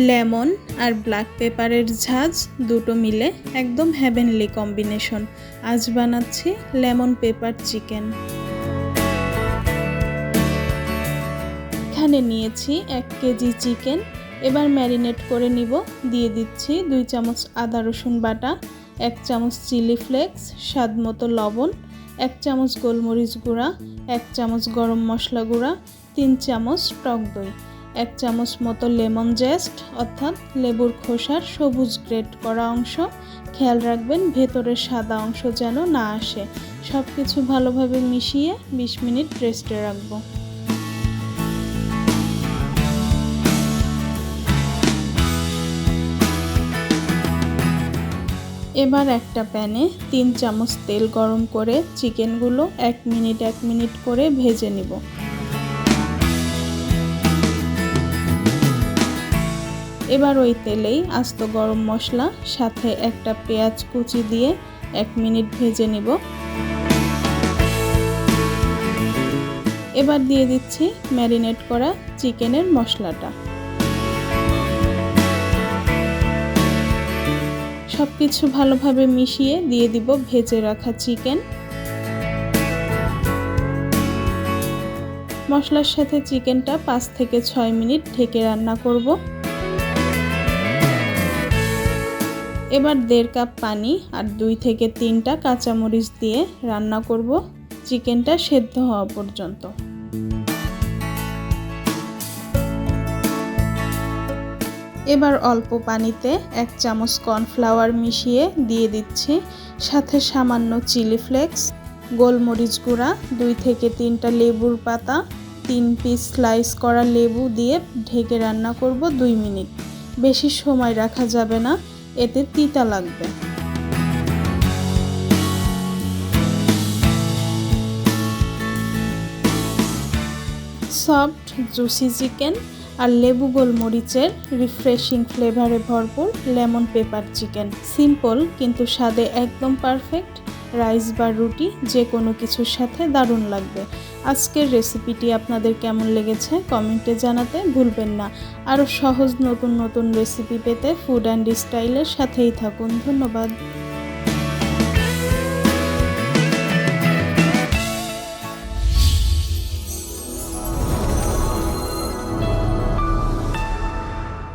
Lemon আর black পেপারের ঝাঁজ দুটো মিলে একদম হেভেনলি কম্বিনেশন। আজ বানাচ্ছি লেমন পেপার চিকেন। এখানে নিয়েছি 1 কেজি চিকেন। এবার ম্যারিনেট করে নিব। দিয়ে দিচ্ছি 2 চামচ আদা রসুন বাটা, 1 চামচ চিলি ফ্লেক্স, স্বাদ মতো লবণ, 1 চামচ গোলমরিচ গুঁড়া, 1 চামচ গরম মশলা গুঁড়া, 3 চামচ টক দই, 1 চামচ মতো লেমন জেস্ট অর্থাৎ লেবুর খোসার সবুজ গ্রেট করা অংশ। খেয়াল রাখবেন ভেতরের সাদা অংশ যেন না আসে। সব কিছু ভালোভাবে মিশিয়ে 20 মিনিট রেস্টে রাখবো। এবার একটা প্যানে 3 চামচ তেল গরম করে চিকেনগুলো 1 মিনিট করে ভেজে নিব। এবার ওই তেলেই আস্ত গরম মশলা সাথে একটা পেঁয়াজ কুচি দিয়ে 1 মিনিট ভেজে নিব। এবার দিয়ে দিচ্ছি ম্যারিনেট করা চিকেনের মশলাটা। সবকিছু ভালোভাবে মিশিয়ে দিয়ে দিব ভেজে রাখা চিকেন। মশলার সাথে চিকেনটা 5 থেকে 6 মিনিট ঢেকে রান্না করব। এবার 1.5 কাপ পানি আর 2 থেকে 3টা কাঁচামরিচ দিয়ে রান্না করব চিকেনটা সেদ্ধ হওয়া পর্যন্ত। এবার অল্প পানিতে 1 চামচ কর্নফ্লাওয়ার মিশিয়ে দিয়ে দিচ্ছি, সাথে সামান্য চিলি ফ্লেক্স, গোলমরিচ গুঁড়া, 2 থেকে 3টা লেবুর পাতা, 3 পিস স্লাইস করা লেবু দিয়ে ঢেকে রান্না করব 2 মিনিট। বেশি সময় রাখা যাবে না, এতে তিতা লাগবে। সফট জুসি চিকেন আর লেবু গোলমরিচের রিফ্রেশিং ফ্লেভারে ভরপুর লেমন পেপার চিকেন। সিম্পল কিন্তু স্বাদে একদম পারফেক্ট। রাইস বা রুটি যে কোনো কিছুর সাথে দারুণ লাগবে। আজকের রেসিপিটি আপনাদের কেমন লেগেছে কমেন্টে জানাতে ভুলবেন না। আরও সহজ নতুন রেসিপি পেতে ফুড অ্যান্ড স্টাইলের সাথেই থাকুন। ধন্যবাদ।